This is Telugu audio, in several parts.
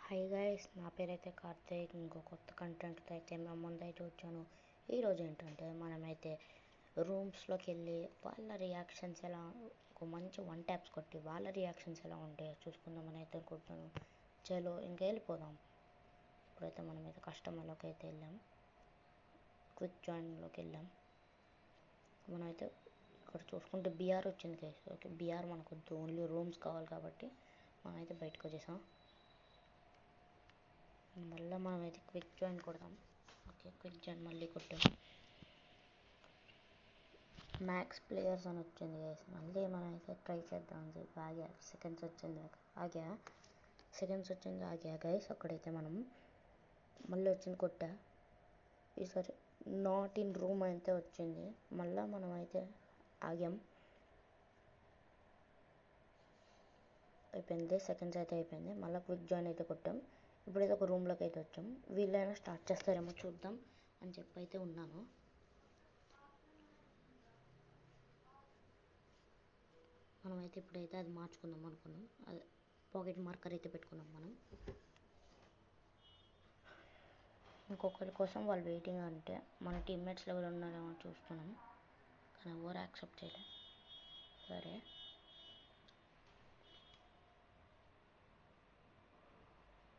హై గైస్, నా పేరైతే కార్తీక్. ఇంకో కొత్త కంటెంట్తో అయితే మేము ముందైతే వచ్చాను. ఈరోజు ఏంటంటే మనమైతే రూమ్స్లోకి వెళ్ళి వాళ్ళ రియాక్షన్స్ ఎలా, ఒక మంచి 1 ట్యాప్స్ కొట్టి వాళ్ళ రియాక్షన్స్ ఎలా ఉంటాయో చూసుకుందామని అయితే అనుకుంటున్నాను. చలో ఇంకా వెళ్ళిపోదాం. ఇప్పుడైతే మనమైతే కస్టమర్లోకి అయితే వెళ్ళాం, క్విక్ జాయిన్లోకి వెళ్ళాం. మనమైతే ఇక్కడ చూసుకుంటే బీఆర్ వచ్చింది గైస్. ఓకే, బీఆర్ మనకు ఓన్లీ రూమ్స్ కావాలి కాబట్టి మనమైతే బయటకు వచ్చేసాం. మళ్ళీ మనమైతే క్విక్ జాయిన్ కొడదాం. ఓకే, క్విక్ జాయిన్ మళ్ళీ కొట్టాం. మ్యాక్స్ ప్లేయర్స్ అని వచ్చింది గైస్. మళ్ళీ మనమైతే ట్రై చేద్దాం అని చెప్పి ఆగా. సెకండ్స్ వచ్చింది ఆగా గైస్. అక్కడైతే మనం మళ్ళీ వచ్చింది కొట్టా. ఈసారి నాట్ ఇన్ రూమ్ అయితే వచ్చింది. మళ్ళీ మనమైతే ఆగాం. అయిపోయింది, సెకండ్స్ అయితే అయిపోయింది. మళ్ళీ క్విక్ జాయిన్ అయితే కొట్టాం. ఇప్పుడైతే ఒక రూమ్లోకి అయితే వచ్చాం. వీళ్ళైనా స్టార్ట్ చేస్తారేమో చూద్దాం అని చెప్పి అయితే ఉన్నాను. మనమైతే ఇప్పుడైతే అది మార్చుకుందాం అనుకున్నాం. అది పాకెట్ మార్కర్ అయితే పెట్టుకున్నాం మనం. ఇంకొకరి కోసం వాళ్ళు వెయిటింగ్ అంటే మన టీమ్మేట్స్ ఎవరు ఉన్నారేమో చూస్తున్నాం, కానీ ఎవరు యాక్సెప్ట్ చేయలేదు. సరే,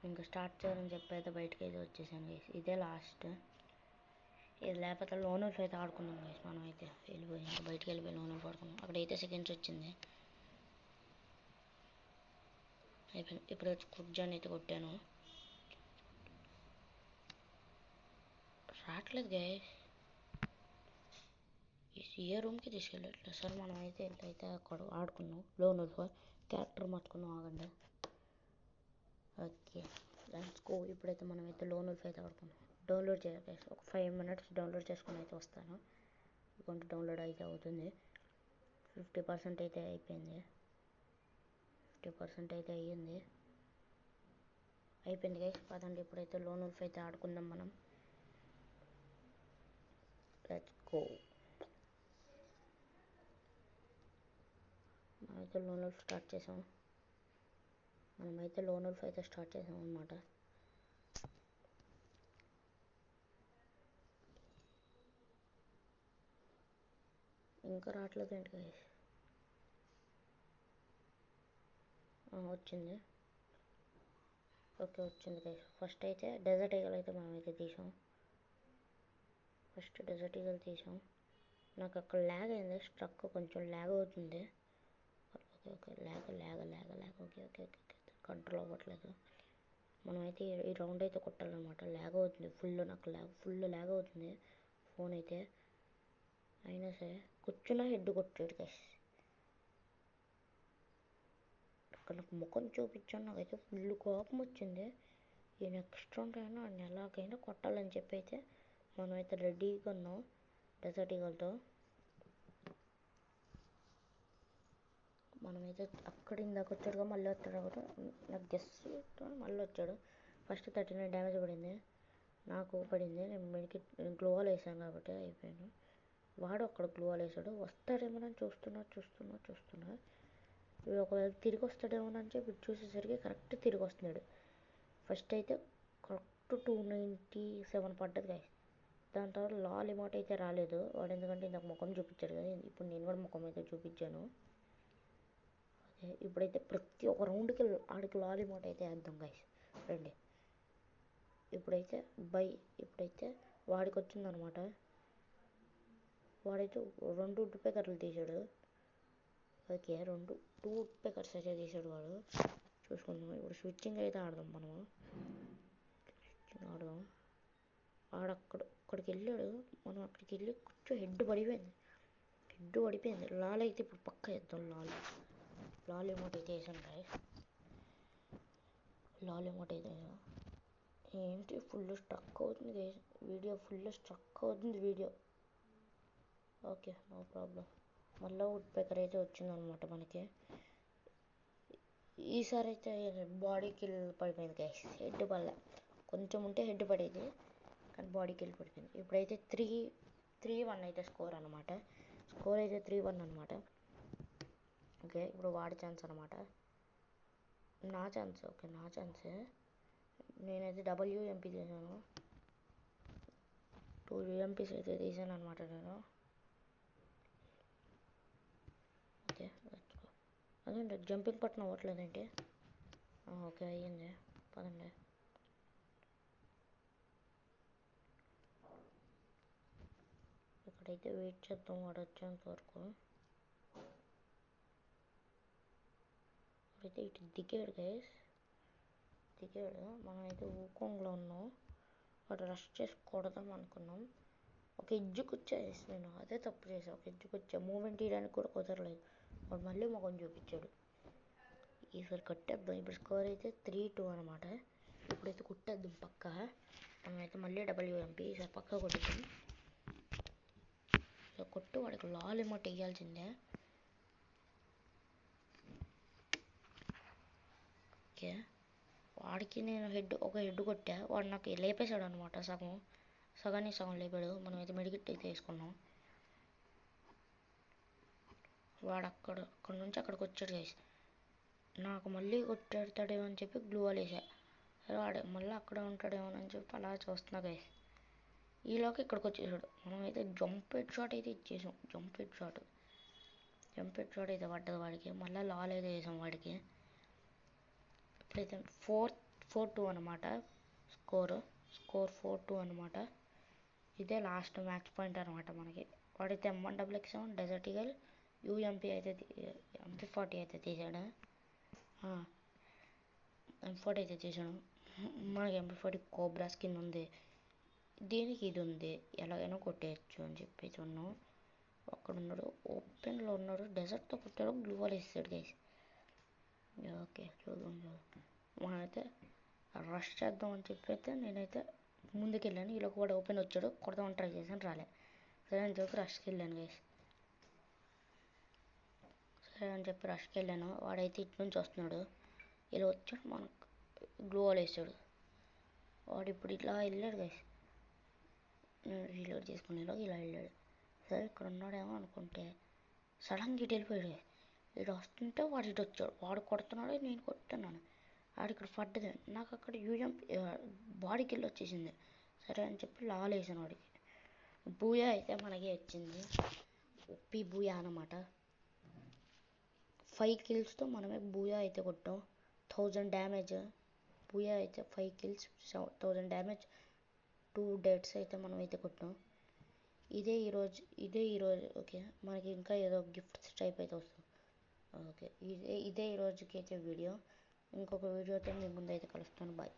ఇంకా స్టార్ట్ చేయాలని చెప్పి అయితే బయటకు అయితే వచ్చేసాను గైస్. ఇదే లాస్ట్. ఇది లేకపోతే లోనల్స్ అయితే ఆడుకున్నాం గైస్. మనం అయితే వెళ్ళిపోయి బయటకు వెళ్ళిపోయి లోనల్స్ ఆడుకున్నాం. అక్కడైతే సెకండ్స్ వచ్చింది. అయిపోయింది. ఇప్పుడు వచ్చి క్విక్ జాయిన్ అయితే కొట్టాను. రావట్లేదు గైస్. ఏ రూమ్కి తీసుకెళ్ళట్లేదు సార్. మనం అయితే అక్కడ ఆడుకున్నాం. లోనల్స్ క్యారెక్టర్ మార్చుకున్నాం. ఆగండి. Okay, let's go. ఇప్పుడైతే మనమైతే లోనల్స్ అయితే ఆడుకున్నాం. డౌన్లోడ్ చేయాలి. ఒక 5 minutes డౌన్లోడ్ చేసుకుని అయితే వస్తాను. అకౌంట్ డౌన్లోడ్ అయితే అవుతుంది. 50% అయితే అయిపోయింది. 50% అయితే అయిపోయింది గైస్. పదండి ఇప్పుడైతే లోనల్స్ అయితే ఆడుకుందాం మనం. Let's go. మనమైతే లోనల్స్ స్టార్ట్ చేసాం. అన్నమాట. ఇంకా రావట్లేదు ఏంటి గైస్. వచ్చింది. ఓకే, వచ్చింది గైస్. ఫస్ట్ అయితే డెజర్ట్ ఈగల్ అయితే మనమైతే తీసాం. నాకు అక్కడ ల్యాగ్ అయింది. స్ట్రక్ కొంచెం ల్యాగ్ అవుతుంది. Okay, lag. ఓకే, కంట్రోల్ అవ్వట్లేదు. మనమైతే ఈ రౌండ్ అయితే కొట్టాలన్నమాట. ల్యాగ్ అవుతుంది ఫుల్ ల్యాగ్ అవుతుంది ఫోన్ అయితే. అయినా సరే కూర్చున్న హెడ్ కొట్టాడు గైస్. అక్కడ నాకు ముఖం చూపించాను. నాకైతే ఫుల్ కోపం వచ్చింది. ఈ నెక్స్ట్ రౌండ్ అయినా అన్ని ఎలాగైనా కొట్టాలని చెప్పి అయితే మనమైతే రెడీగా ఉన్నాం డెజర్ట్ ఈగల్తో. మనమైతే అక్కడ ఇందాక వచ్చాడుగా, మళ్ళీ వచ్చాడు కదా నాకు గెస్. మళ్ళీ వచ్చాడు. ఫస్ట్ 39 డ్యామేజ్ పడింది. నాకు పడింది. నేను గ్లోవాల్ వేసాను కాబట్టి అయిపోయాను. వాడు అక్కడ గ్లోవాల్ వేసాడు. వస్తాడేమోనని చూస్తున్నా. ఒకవేళ తిరిగి వస్తాడేమోనని చెప్పి చూసేసరికి కరెక్ట్ తిరిగి వస్తున్నాడు. ఫస్ట్ అయితే కరెక్ట్ 297 పడ్డది గాయ. దాని తర్వాత లాల్ ఎమౌంట్ అయితే రాలేదు వాడు, ఎందుకంటే ఇందాక ముఖం చూపించాడు కదా. ఇప్పుడు నేను కూడా ముఖం అయితే చూపించాను. ఓకే, ఇప్పుడైతే ప్రతి ఒక్క రౌండ్కి ఆడికి లాల్ ఎమౌంట్ అయితే వేద్దాం గాయస్. రండి. ఇప్పుడైతే వాడికి వచ్చిందనమాట. వాడైతే 2 వుడ్ పేకర్లు తీసాడు. ఓకే, 2 వుడ్ పేకర్స్ అయితే తీసాడు వాడు. చూసుకుందాం. ఇప్పుడు స్విచ్చింగ్ అయితే ఆడదాం మనము. అక్కడికి వెళ్ళాడు. మనం అక్కడికి వెళ్ళి కొంచెం హెడ్ పడిపోయింది. లాల్ అయితే ఇప్పుడు పక్క వేద్దాం. లాల్ ఎమౌంట్ అయితే వేసాను గాయస్. ఏంటి ఫుల్ స్ట్రక్ అవుతుంది guys. Video okay, no problem. మళ్ళీ వుడ్ పేకర్ అయితే వచ్చిందనమాట మనకి. ఈసారి అయితే బాడీ కిల్ పడిపోయింది గైస్. హెడ్ పడలే. కొంచెం ఉంటే హెడ్ పడేది, కానీ బాడీ కిల్ పడిపోయింది. ఇప్పుడైతే 3-1 అయితే స్కోర్ అయితే 3-1 అనమాట. ఓకే, ఇప్పుడు వాడి ఛాన్స్ అనమాట. నా ఛాన్సే. నేనైతే డబ్ల్యూఎంపీ తీసాను, 2 యూఎంపీస్ అయితే తీసాను అనమాట నేను. ఓకే అదేంటి జంపింగ్ బటన్ అవ్వట్లేదేంటి? ఓకే అయ్యింది, పదండి. ఇక్కడైతే వెయిట్ చేద్దాం వాడు వచ్చేంత వరకు. అయితే ఇటు దిగాడు గైస్, దిగాడు. మనమైతే ఊకోంగ్లో ఉన్నాం, వాడు రష్ చేసి కొడదాం అనుకున్నాం. ఒక ఎడ్జ్కి వచ్చేసి నేను అదే తప్పు చేసాను. ఒక ఎడ్జ్కి వచ్చా, మూమెంట్ తీయడానికి కూడా కుదరలేదు. వాడు మళ్ళీ మొఖం చూపించాడు. ఈసారి కట్టేద్దాం. ఇప్పుడు స్కోర్ అయితే 3-2 అనమాట. ఇప్పుడైతే కొట్టేద్దాం పక్క. మనమైతే మళ్ళీ డబ్ల్యూఎంపీ ఈసారి పక్క కొట్టేద్దాం. సో కొట్టు, వాడికి లాల్ ఏమో వేయాల్సిందే. ఓకే వాడికి నేను ఒక హెడ్ కొట్టా, వాడు నాకు లేపేశాడు అనమాట. సగానికి సగం లేపాడు. మనమైతే మెడికిట్ అయితే వేసుకున్నాం. వాడు అక్కడ నుంచి అక్కడికి వచ్చాడు గైస్. నాకు మళ్ళీ కొట్టేడతాడేమో అని చెప్పి గ్లూ వాల్ వేసా. సరే వాడు మళ్ళీ అక్కడే ఉంటాడేమో అని చెప్పి అలా చూస్తున్నా గైస్. ఈలోకి ఇక్కడికి వచ్చేసాడు. మనమైతే జంప్ హెడ్ షాట్ అయితే ఇచ్చేసాం. జంప్ హెడ్ షాట్ అయితే పడ్డది వాడికి. మళ్ళీ లాల్ అయితే వేసాం వాడికి. ఇప్పుడైతే 4-2 అనమాట స్కోర్ 4-2 అనమాట. ఇదే లాస్ట్ మ్యాచ్ పాయింట్ అనమాట మనకి. వాడైతే M1XX7 డెజర్ట్ ఈగల్ యూఎంపీ అయితే M40 అయితే తీసాడు. M40 అయితే తీసాడు. మనకి M40 కోబ్రా స్కిన్ ఉంది, దీనికి ఇది ఉంది, ఎలాగైనా కొట్టేయచ్చు అని చెప్పేసి ఉన్నాం. అక్కడ ఉన్నాడు, ఓపెన్లో ఉన్నాడు, డెజర్ట్తో కొట్టాడు, గ్లూ వాల్ వేసాడు గైస్. ఓకే చూద్దాం. మనమైతే రష్ చేద్దాం అని చెప్పి అయితే నేనైతే ముందుకెళ్ళాను. ఈలోకి వాడు ఓపెన్ వచ్చాడు, కొడదామని ట్రై చేశాను, రాలే. సరే అని చెప్పి రష్కి వెళ్ళాను గైస్. వాడైతే ఇటు నుంచి వస్తున్నాడు, ఇలా వచ్చాడు, మనకు గ్లూ వాల్ వేసాడు. వాడు ఇప్పుడు ఇట్లా వెళ్ళాడు గైస్. నేను రీలోడ్ చేసుకునేలో ఇలా వెళ్ళాడు. సరే ఇక్కడ ఉన్నాడేమో అనుకుంటే సడన్గా ఇటు వెళ్ళిపోయాడు. ఇటు వస్తుంటే వాడు ఇటు వచ్చాడు. వాడు కొడుతున్నాడు, నేను కొడుతున్నాను. వాడు ఇక్కడ పడ్డది, నాకు అక్కడ బాడీకి వెళ్ళి వచ్చేసింది. సరే అని చెప్పి లాల్ వేసాను వాడికి. బూయా అయితే మనకే వచ్చింది. ఒప్పి బూయా అన్నమాట. 5 కిల్స్తో మనమే బూయా అయితే కొట్టాం. 1000 డ్యామేజ్. బూయా అయితే 5 కిల్స్ 1000 డ్యామేజ్, 2 డెడ్స్ అయితే మనం అయితే కొట్టాం. ఇదే ఈరోజు ఓకే. మనకి ఇంకా ఏదో గిఫ్ట్స్ టైప్ అయితే వస్తుంది. ఓకే ఇదే ఈరోజుకి అయితే వీడియో. ఇంకొక వీడియోతో మీ ముందు అయితే కలుస్తాను. బాయ్.